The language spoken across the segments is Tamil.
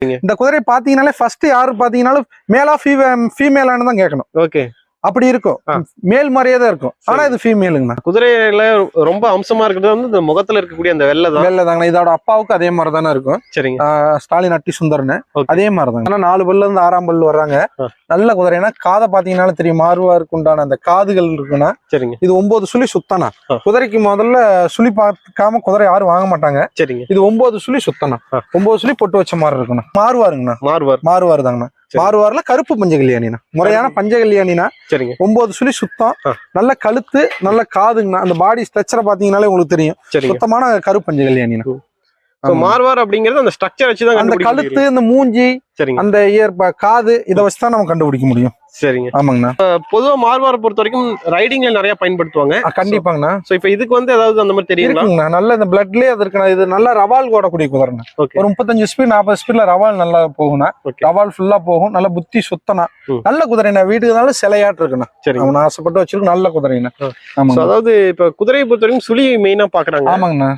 இந்த குதிரை பாத்தீங்கன்னாலே ஃபர்ஸ்ட் யாரு பாத்தீங்கன்னாலும் மேலா ஃபீமேலான்னு தான் கேட்கணும். ஓகே, அப்படி இருக்கும். மேல் மாதிரியே தான் இருக்கும். ஆனா இது ஃபீமேலுங்கண்ணா. குதிரையில ரொம்ப அம்சமா இருக்கிறது வந்து இந்த முகத்துல இருக்கக்கூடிய அந்த வெள்ளை தாங்க. இதோட அப்பாவுக்கு அதே மாதிரி தானே இருக்கும். சரிங்க. ஸ்டாலின் அட்டி சுந்தர்னு அதே மாதிரி தாங்க. ஆனா 4 பல்ல இருந்து 6ஆம் பல்லு வர்றாங்க. நல்ல குதிரைனா காதை பாத்தீங்கன்னாலும் தெரியும். மார்வாருக்கு உண்டான அந்த காதுகள் இருக்குன்னா. சரிங்க. இது 9 சுழி சுத்தனா. குதிரைக்கு முதல்ல சுழி பார்க்காம குதிரை யாரும் வாங்க மாட்டாங்க. சரிங்க. இது 9 சுழி சுத்தனா. 9 சுழி பொட்டு வச்ச மாதிரி இருக்குண்ணா. மாறுவாருங்கண்ணா. மாறுவார் தாங்கண்ணா. மாறுவார்ல கருப்பு பஞ்ச கல்யாணினா, முறையான பஞ்ச கல்யாணினா. சரிங்க. 9 சுழி சுத்தம், நல்ல கழுத்து, நல்ல காதுங்கண்ணா. அந்த பாடி ஸ்ட்ரக்சரை பாத்தீங்கன்னாலே உங்களுக்கு தெரியும். சுத்தமான கருப்பு பஞ்ச கல்யாணினா. மார்வார் அப்படிங்கிறது அந்த ஸ்ட்ரக்சர் வச்சுதான் அந்த கழுத்து, இந்த மூஞ்சி, அந்த காது இதை வச்சுதான் நம்ம கண்டுபிடிக்க முடியும். சரிங்க. ஆமாங்கண்ணா. பொதுவா மார்வாரை பொறுத்த வரைக்கும் ரைடிங்ல நிறைய பயன்படுத்துவாங்க. கண்டிப்பாங்கண்ணா. சோ இப்போ இதுக்கு வந்து ஏதாவது அந்த மாதிரி தெரியுங்களா? நல்ல இந்த பிளட்லயே அது இருக்குண்ணா. இது நல்ல ரவால் ஓடக்கூடிய குதிரைண்ணா. ஒரு 35 ஸ்பீட் 40 ஸ்பீட்ல ரவால் நல்லா போகும்னா. ரவால் ஃபுல்லா போகும். நல்ல புத்தி சுத்தனா. நல்ல குதிரைண்ணா. வீட்டுக்குனாலும் சிலையாட்டு இருக்குண்ணா. அவன் ஆசைப்பட்டு வச்சிருக்கு. நல்ல குதிரைண்ணா. அதாவது இப்ப குதிரையை பொறுத்த வரைக்கும் சுழி மெயினா பாக்குறாங்க. ஆமாங்கண்ணா.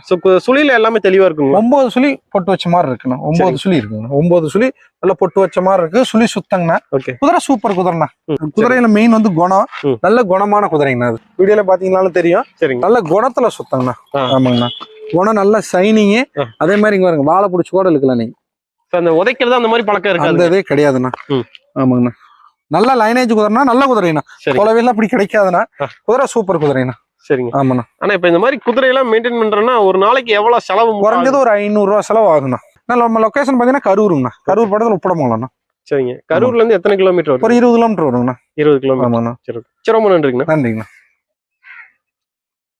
சுழியில எல்லாமே தெளிவா இருக்கும். 9 சுழி பொட்டு வச்ச மாதிரி இருக்குண்ணா. 9 சுழி இருக்குண்ணா. 9 சுழி நல்ல பொட்டு வச்ச மாதிரி இருக்கு. சுழி சுத்தங்கண்ணா. குதிரை சூப்பர் குதிரைண்ணா. குதிரையில மெயின் வந்து குணம். நல்ல குணமான குதிரைங்கண்ணா. அது வீடியோல பாத்தீங்கன்னாலும் தெரியும். நல்ல குணத்துல சுத்தங்கண்ணா. ஆமாங்கண்ணா. குணம் நல்ல சைனிங். அதே மாதிரி இங்க பாருங்க, வாழை பிடிச்சி கூட இருக்கலாம். நீங்க அந்த உதைக்கிறது அந்த மாதிரி பழக்கம் இருக்கு. அந்த இதே கிடையாதுண்ணா. ஆமாங்கண்ணா. நல்ல லைனேஜ் குதிரைனா, நல்ல குதிரைண்ணா. குலவையெல்லாம் அப்படி கிடைக்காதுண்ணா. குதிரை சூப்பர் குதிரைண்ணா. சரிங்க. ஆமாண்ணா. ஆனா இப்ப இந்த மாதிரி குதிரை எல்லாம் மெயின்டைன் பண்றேன்னா ஒரு நாளைக்கு எவ்வளவு செலவு? குறைஞ்சது ஒரு 500 ரூபா செலவு ஆகுண்ணா. நம்ம லொகேஷன் பாத்தீங்கன்னா கரூருங்கண்ணா. கரூர் படத்துல உப்படமாங்கண்ணா. சரிங்க. கரூர்ல இருந்து எத்தனை கிலோமீட்டர் வரும்? ஒரு 20 கிலோமீட்டர் வருங்கண்ணா. 20 கிலோமீட்டர். ஆமாண்ணா. சரி, ரொம்ப நன்றிங்கண்ணா. நன்றிங்கண்ணா.